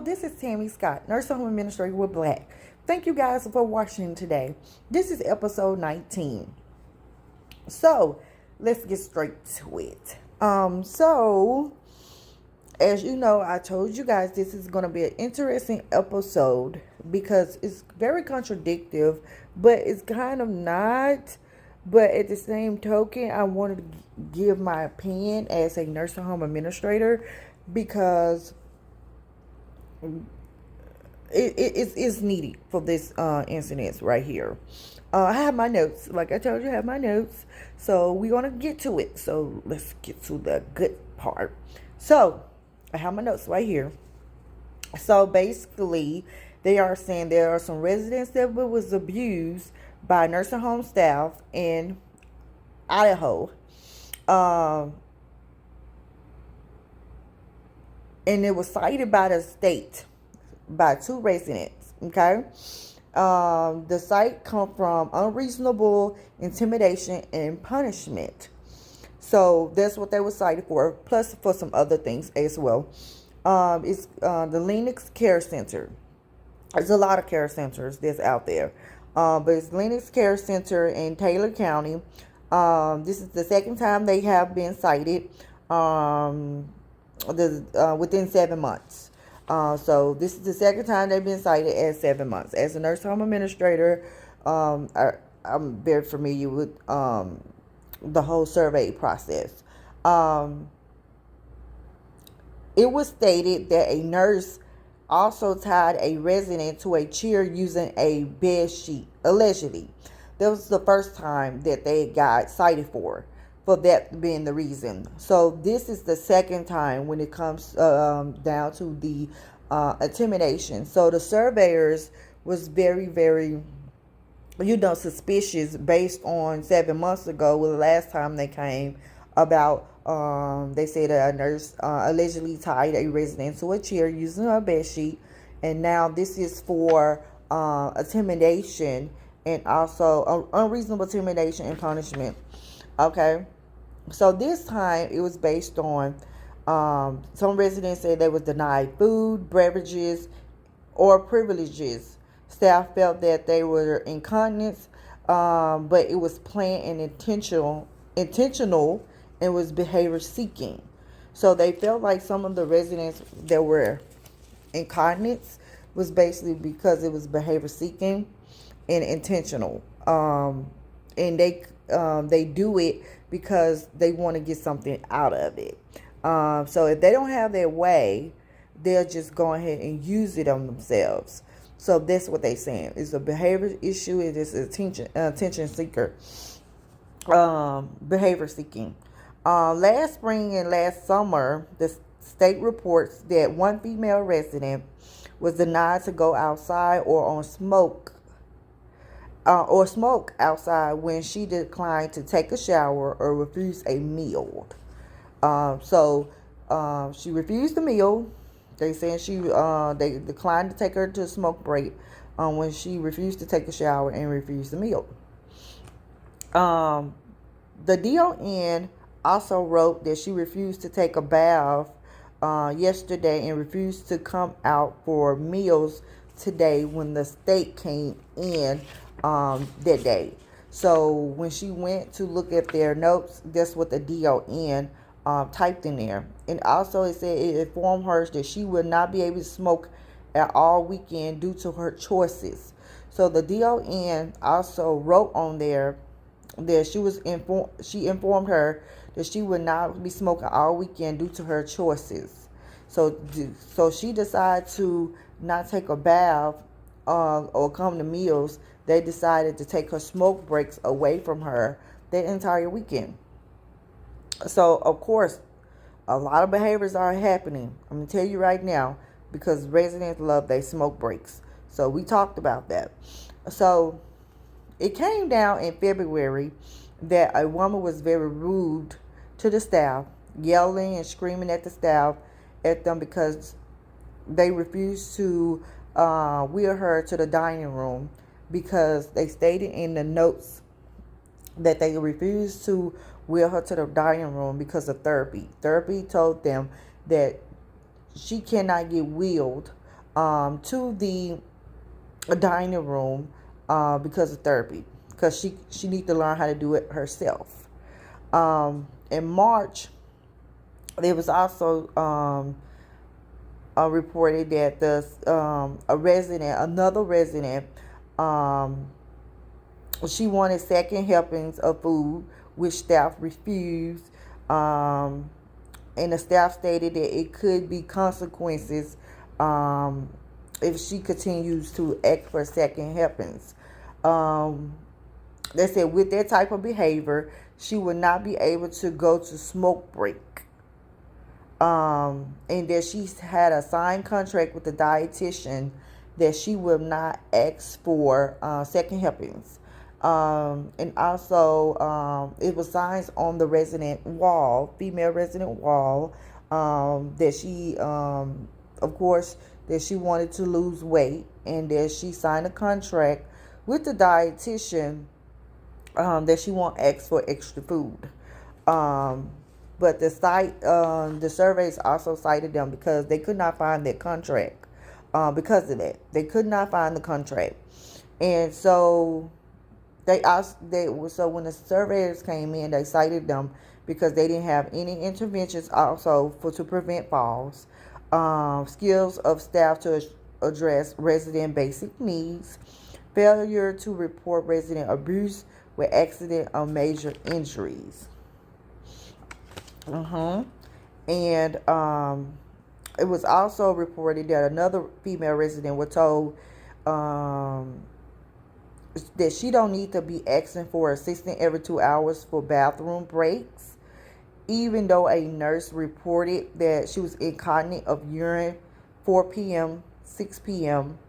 this is Tammy Scott, Nursing Home Administrator with BLAHC. Thank you guys for watching today. This is episode 19. So, let's get straight to it. As you know, I told you guys this is going to be an interesting episode because it's very contradictive, but it's kind of not. But at the same token, I wanted to give my opinion as a nursing home administrator because it's needed for this incident right here. I have my notes. Like I told you, I have my notes. So we're going to get to it. So let's get to the good part. So I have my notes right here. So basically, they are saying there are some residents that was abused by nursing home staff in Idaho. And it was cited by the state by 2 residents. Okay. The site come from Unreasonable Intimidation and Punishment. So that's what they were cited for, plus for some other things as well. It's the Lennox Care Center. There's a lot of care centers that's out there. But it's Lennox Care Center in Taylor County. This is the second time they have been cited within 7 months. So this is the second time they've been cited as 7 months. As a nurse home administrator, I'm very familiar with the whole survey process. It was stated that a nurse also tied a resident to a chair using a bed sheet, allegedly. That was the first time that they got cited for that being the reason. So this is the second time when it comes down to the intimidation. So the surveyors was very, very, suspicious based on 7 months ago was the last time they came about. They said a nurse allegedly tied a resident to a chair using a bed sheet, and now this is for intimidation and also unreasonable intimidation and punishment. Okay, so this time it was based on some residents said they was denied food, beverages, or privileges. Staff felt that they were incontinent, but it was planned and intentional, and was behavior seeking. So they felt like some of the residents that were incontinent was basically because it was behavior seeking and intentional. And they do it because they want to get something out of it. So if they don't have their way, they'll just go ahead and use it on themselves. So that's what they're saying. It's a behavior issue. It is attention seeker. Behavior seeking. Last spring and last summer, the state reports that one female resident was denied to go outside or smoke outside when she declined to take a shower or refused a meal. So she refused the meal. They said they declined to take her to a smoke break when she refused to take a shower and refused the meal. The DON also wrote that she refused to take a bath yesterday and refused to come out for meals today when the state came in that day. So when she went to look at their notes, that's what the DON typed in there. And also it said it informed her that she would not be able to smoke at all weekend due to her choices. So the DON also wrote on there that she informed her that she would not be smoking all weekend due to her choices. So she decided to not take a bath or come to meals. They decided to take her smoke breaks away from her that entire weekend. So, of course, a lot of behaviors are happening. I'm going to tell you right now because residents love their smoke breaks. So, we talked about that. So, it came down in February that a woman was very rude to the staff, yelling and screaming at them because they refused to wheel her to the dining room because they stated in the notes that they refused to wheel her to the dining room because of therapy. Therapy told them that she cannot get wheeled to the dining room because of therapy, because she needs to learn how to do it herself. In March, there was also reported that another resident, she wanted second helpings of food, which staff refused. And the staff stated that it could be consequences if she continues to ask for second helpings. They said with that type of behavior, she would not be able to go to smoke break. And that she's had a signed contract with the dietitian that she will not ask for second helpings. And also, it was signs on the resident wall, female resident wall, that she, of course, that she wanted to lose weight, and that she signed a contract with the dietitian that she won't ask for extra food. But the surveys also cited them because they could not find that contract. Because of that, they could not find the contract, and so so when the surveyors came in, they cited them because they didn't have any interventions also to prevent falls, skills of staff to address resident basic needs, failure to report resident abuse with accident or major injuries. And it was also reported that another female resident was told that she don't need to be asking for assistance every 2 hours for bathroom breaks, even though a nurse reported that she was incontinent of urine 4 p.m., 6 p.m.,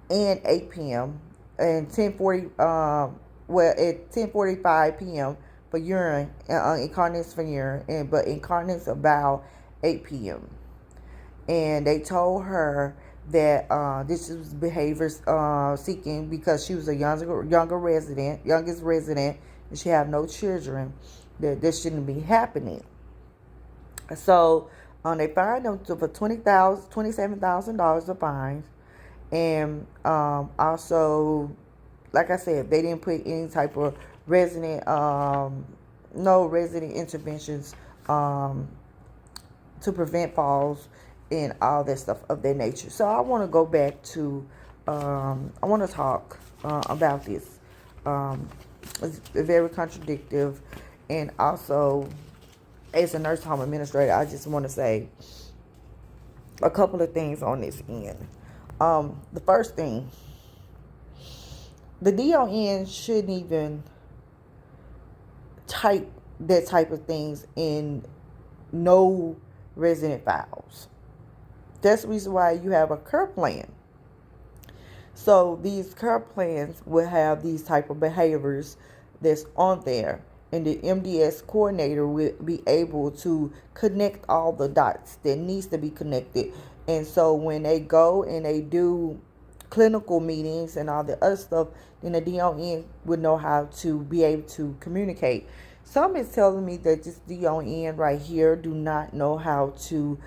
and 8 p.m. and 10:45 p.m. for urine, incontinence for urine, but incontinence of bowel 8 p.m. And they told her that this was behavior seeking because she was a youngest resident, and she had no children, that this shouldn't be happening. So they fined them for $27,000 of fines, and also, like I said, they didn't put any type of no resident interventions to prevent falls and all that stuff of that nature. So I want to go back to, I want to talk about this. It's very contradictive, and also, as a nurse home administrator, I just want to say a couple of things on this end. The first thing, the DON shouldn't even type that type of things in no resident files. That's the reason why you have a care plan. So these care plans will have these type of behaviors that's on there, and the MDS coordinator will be able to connect all the dots that needs to be connected. And so when they go and they do clinical meetings and all the other stuff, then the DON would know how to be able to communicate. Some is telling me that this DON right here do not know how to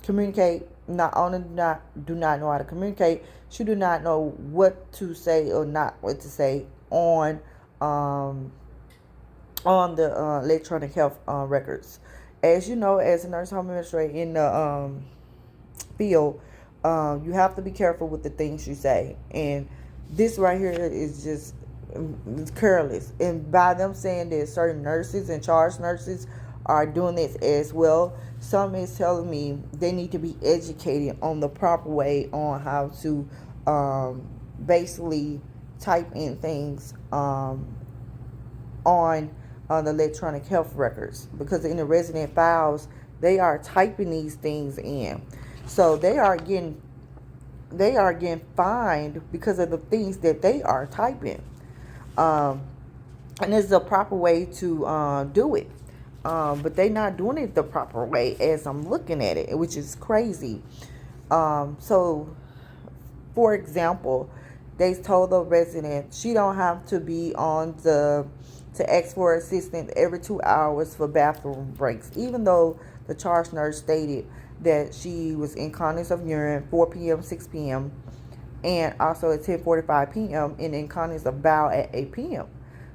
communicate. Not only do not know how to communicate, she do not know what to say or not what to say on the electronic health records. As you know, as a nurse home administrator in the field, you have to be careful with the things you say. And this right here is just careless. And by them saying that certain nurses and charge nurses are doing this as well, some is telling me they need to be educated on the proper way on how to basically type in things on the electronic health records, because in the resident files they are typing these things in. So they are getting fined because of the things that they are typing. And there's a proper way to do it. But they're not doing it the proper way as I'm looking at it, which is crazy. So, for example, they told the resident she don't have to be to ask for assistance every 2 hours for bathroom breaks, even though the charge nurse stated that she was incontinence of urine 4 p.m., 6 p.m., and also at 10:45 p.m. and incontinence of bowel at 8 p.m.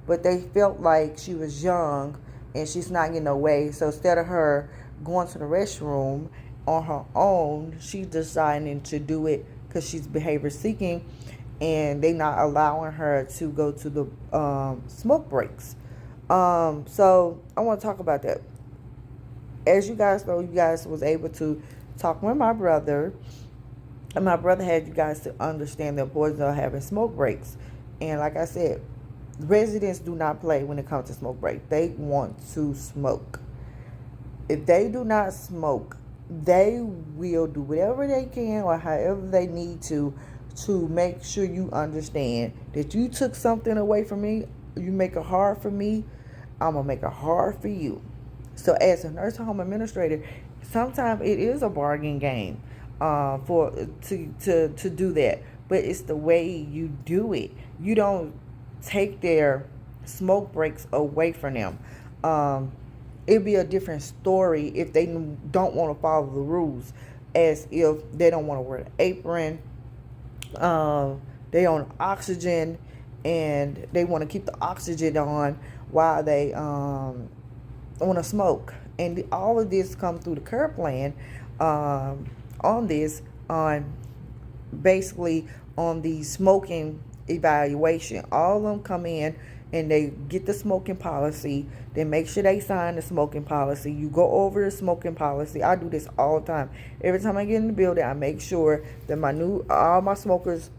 But they felt like she was young and she's not getting away. So instead of her going to the restroom on her own, she's deciding to do it because she's behavior seeking, and they not allowing her to go to the smoke breaks. So I want to talk about that. As you guys know, you guys was able to talk with my brother, and my brother had you guys to understand the importance of having smoke breaks. And like I said, residents do not play when it comes to smoke break. They want to smoke. If they do not smoke, they will do whatever they can or however they need to make sure you understand that you took something away from me. You make it hard for me, I'm gonna make it hard for you. So as a nursing home administrator, sometimes it is a bargain game to do that. But it's the way you do it. You don't take their smoke breaks away from them. It'd be a different story if they don't want to follow the rules, as if they don't want to wear an apron, they on oxygen, and they want to keep the oxygen on while they want to smoke. And all of this come through the care plan on this, on basically on the smoking evaluation. All of them come in and they get the smoking policy. They make sure they sign the smoking policy. You go over the smoking policy. I do this all the time. Every time I get in the building, I make sure that all my smokers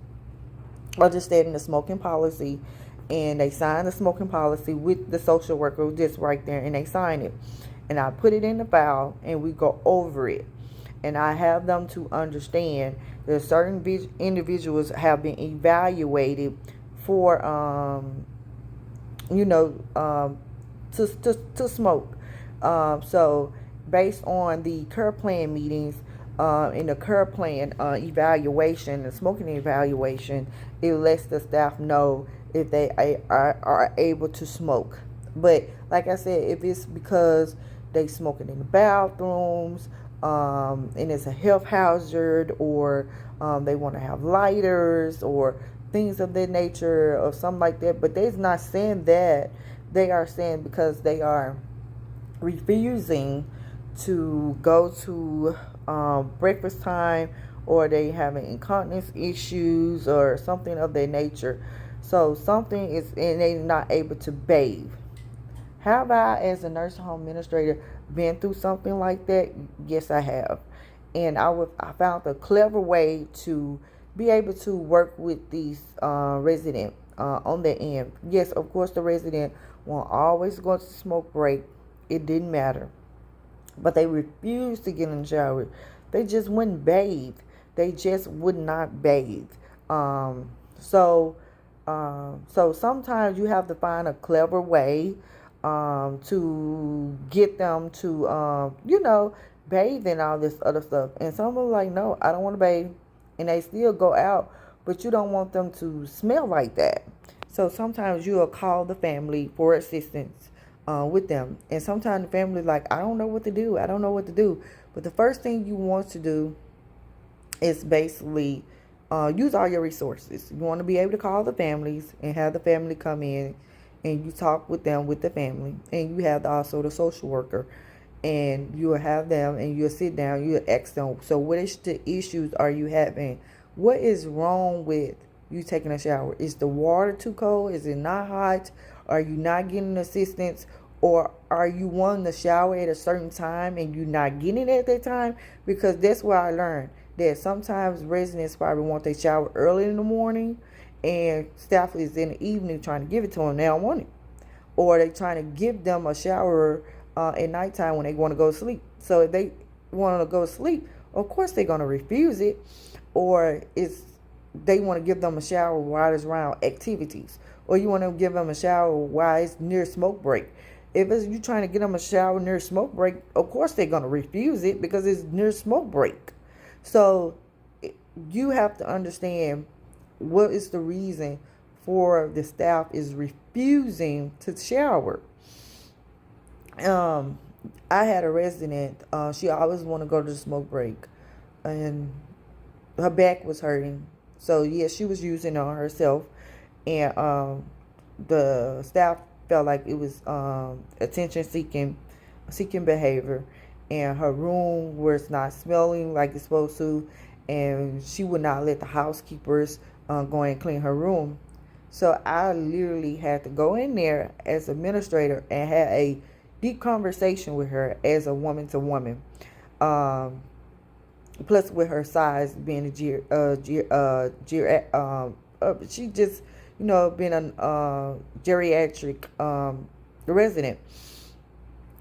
understand the smoking policy, and they sign the smoking policy with the social worker just right there, and they sign it. And I put it in the file, and we go over it. And I have them to understand that certain individuals have been evaluated for, to smoke. So based on the care plan meetings, in the care plan evaluation, the smoking evaluation, it lets the staff know if they are able to smoke. But like I said, if it's because they smoking in the bathrooms, and it's a health hazard, or they want to have lighters or things of that nature or something like that, but they're not saying that. They are saying because they are refusing to go to breakfast time, or they having incontinence issues or something of that nature. So something is, and they're not able to bathe. Have I, as a nursing home administrator, been through something like that? Yes, I have. And I found a clever way to be able to work with these resident on the end. Yes, of course, the resident won't always go to smoke break. It didn't matter. But they refused to get in the shower. They just wouldn't bathe. They just would not bathe. So sometimes you have to find a clever way to get them to, bathe and all this other stuff. And some are like, no, I don't want to bathe. And they still go out, but you don't want them to smell like that. So sometimes you'll call the family for assistance with them. And sometimes the family is like, I don't know what to do. I don't know what to do. But the first thing you want to do is basically use all your resources. You want to be able to call the families and have the family come in, and you talk with them, with the family. And you have also the social worker. And you'll have them, and you'll sit down, you'll ask them, so what is the issues are you having? What is wrong with you taking a shower? Is the water too cold? Is it not hot? Are you not getting assistance? Or are you wanting to shower at a certain time and you're not getting it at that time? Because that's where I learned that sometimes residents probably want their shower early in the morning, and staff is in the evening trying to give it to them. They don't want it. Or they trying to give them a shower at nighttime when they want to go to sleep. So if they want to go to sleep, of course they're going to refuse it. Or they want to give them a shower while it's around activities. Or you want to give them a shower while it's near smoke break. If you trying to get them a shower near smoke break, of course they're going to refuse it because it's near smoke break. So you have to understand what is the reason for the staff is refusing to shower. I had a resident. She always want to go to the smoke break, and her back was hurting. So yeah, she was using it on herself, and the staff felt like it was attention seeking behavior, and her room was not smelling like it's supposed to, and she would not let the housekeepers go and clean her room. So I literally had to go in there as administrator and had a deep conversation with her as a woman to woman. Um, Plus with her size being she just being a geriatric resident,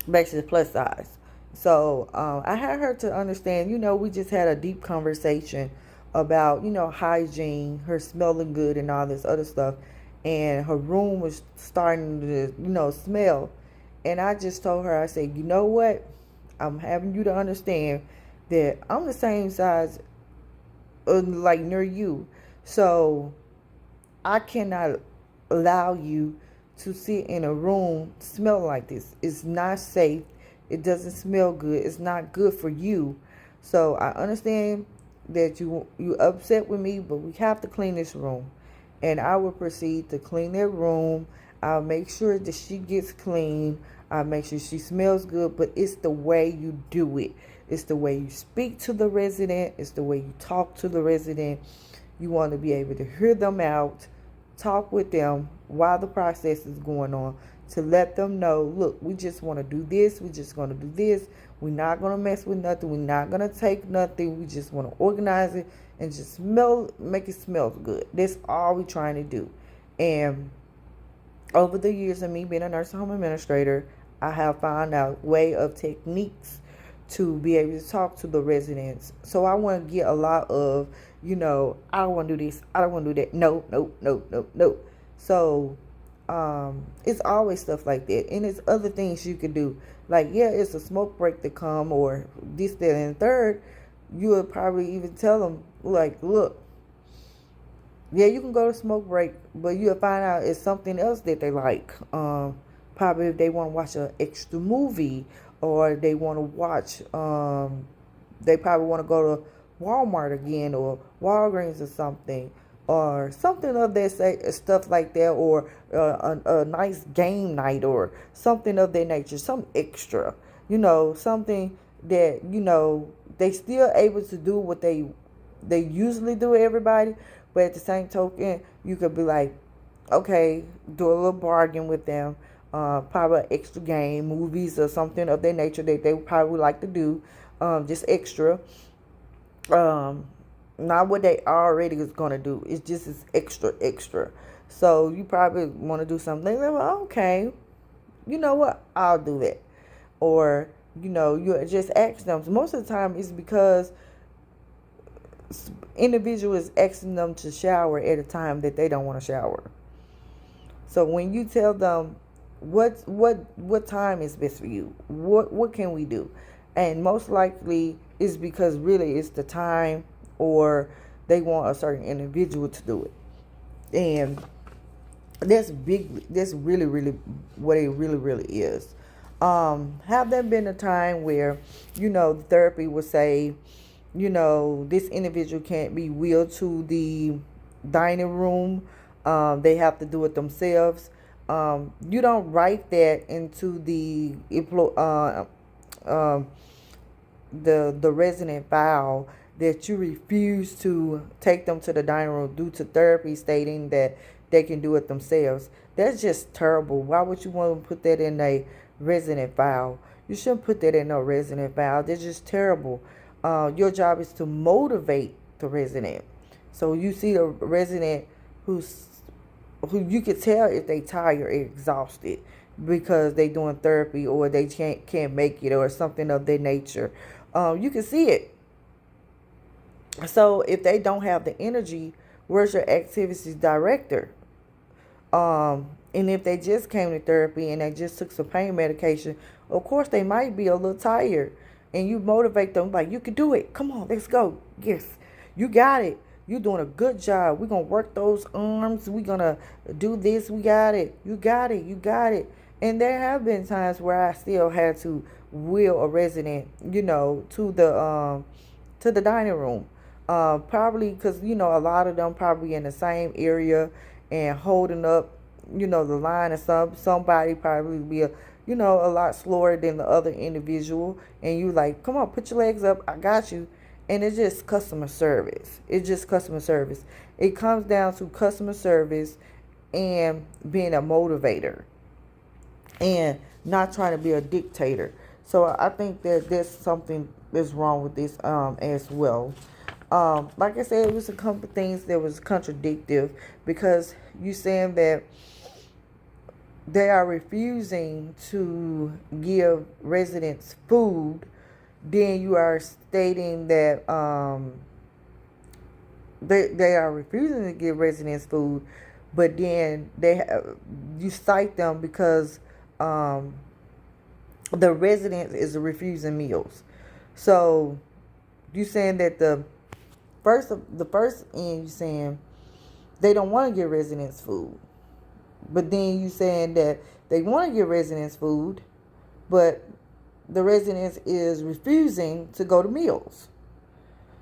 basically plus size. So I had her to understand, we just had a deep conversation about, hygiene, her smelling good and all this other stuff. And her room was starting to, smell. And I just told her, I said, you know what? I'm having you to understand that I'm the same size, like near you. So I cannot allow you to sit in a room smell like this. It's not safe. It doesn't smell good. It's not good for you. So I understand that you upset with me, but we have to clean this room. And I will proceed to clean that room. I'll make sure that she gets clean. I'll make sure she smells good, but it's the way you do it. It's the way you speak to the resident. It's the way you talk to the resident. You want to be able to hear them out, talk with them while the process is going on, to let them know, look, we just want to do this. We're just going to do this. We're not going to mess with nothing. We're not going to take nothing. We just want to organize it and just make it smell good. That's all we're trying to do. And over the years of me being a nursing home administrator, I have found out way of techniques to be able to talk to the residents. So I want to get a lot of, I don't want to do this. I don't want to do that. No, no, no, no, no. So it's always stuff like that. And it's other things you can do. Like, yeah, it's a smoke break to come or this, that, and third. You would probably even tell them, like, look, yeah, you can go to smoke break, but you'll find out it's something else that they like. Probably if they want to watch an extra movie, or they want to watch, they probably want to go to Walmart again or Walgreens or something of that stuff like that, or a nice game night or something of that nature, some extra, something that, they still able to do what they usually do, everybody, but at the same token, you could be like, okay, do a little bargain with them, probably an extra game, movies or something of that nature that they probably would like to do, just extra, not what they already is going to do. It's just as extra. So you probably want to do something. Like, well, okay, you know what? I'll do that. Or, you just ask them. Most of the time it's because individuals asking them to shower at a time that they don't want to shower. So when you tell them what time is best for you, what can we do, and most likely it's because really it's the time, or they want a certain individual to do it, and that's big. That's really what it really is. Have there been a time where the therapy would say, this individual can't be wheeled to the dining room, they have to do it themselves. You don't write that into the resident file that you refuse to take them to the dining room due to therapy stating that they can do it themselves. That's just terrible. Why would you want to put that in a resident file? You shouldn't put that in a resident file. That's just terrible. Your job is to motivate the resident. So you see the resident who you could tell if they tired or exhausted because they doing therapy, or they can't make it, or something of that nature. You can see it. So if they don't have the energy, where's your activities director? And if they just came to therapy and they just took some pain medication, of course they might be a little tired. And you motivate them like, you can do it. Come on, let's go. Yes, you got it. You're doing a good job. We're going to work those arms. We're going to do this. We got it. You got it. You got it. And there have been times where I still had to wheel a resident, to the dining room. Probably because, a lot of them probably in the same area and holding up, the line, and somebody probably be a lot slower than the other individual, and you like, come on, put your legs up, I got you. And it's just customer service. It's just customer service. It comes down to customer service and being a motivator and not trying to be a dictator. So I think that there's something that's wrong with this as well. Like I said, it was a couple things that was contradictive, because you saying that they are refusing to give residents food, then you are stating that they are refusing to give residents food, but then you cite them because the residents is refusing meals. So you saying that the first end, you saying they don't want to give residents food, but then you saying that they want to give residents food, but the residents is refusing to go to meals.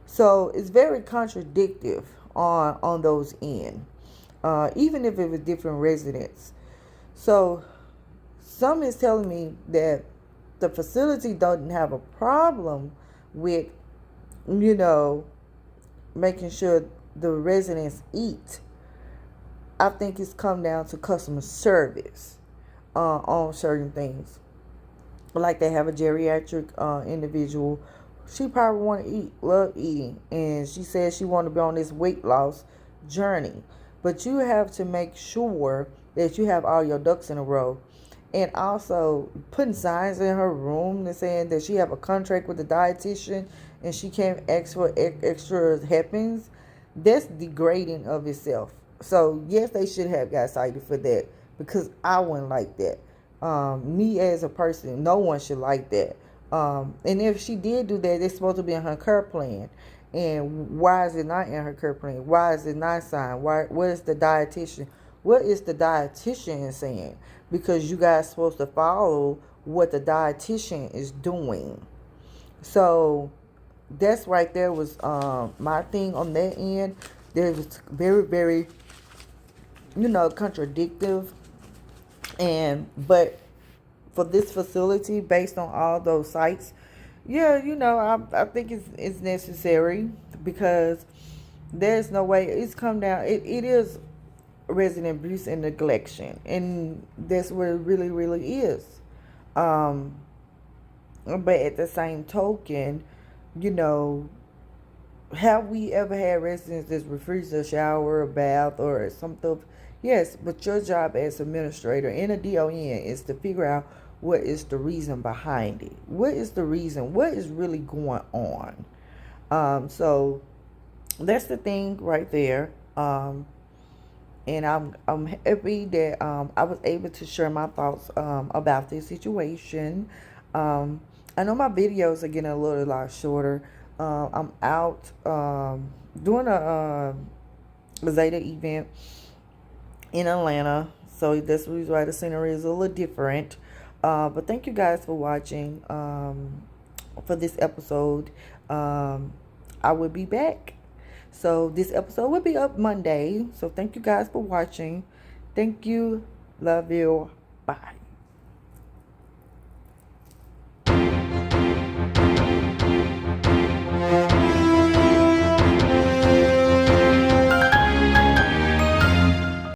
So it's very contradictive on those ends, even if it was different residents. So some is telling me that the facility doesn't have a problem with, making sure the residents eat. I think it's come down to customer service on certain things. Like they have a geriatric individual. She probably want to eat, love eating, and she says she want to be on this weight loss journey. But you have to make sure that you have all your ducks in a row. And also putting signs in her room that saying that she have a contract with the dietitian and she can't ask for extra helpings. That's degrading of itself. So yes, they should have got cited for that, because I wouldn't like that. Me as a person, no one should like that. And if she did do that, it's supposed to be in her care plan. And why is it not in her care plan? Why is it not signed? What is the dietitian? What is the dietitian saying? Because you guys supposed to follow what the dietitian is doing. So that's right there was my thing on that end. There was very, very, contradictive. But for this facility, based on all those sites, yeah, I think it's necessary, because there's no way it's come down. It is resident abuse and neglection, and that's what it really, really is. But at the same token, have we ever had residents that refuse a shower, a bath, or something? Yes, but your job as administrator in a DON is to figure out what is the reason behind it. What is the reason? What is really going on? So that's the thing right there. And I'm happy that I was able to share my thoughts about this situation. I know my videos are getting a lot shorter. I'm out doing a Zeta event in Atlanta, so that's the reason why the scenery is a little different. But thank you guys for watching for this episode. I will be back. So this episode will be up Monday. So thank you guys for watching. Thank you. Love you. Bye.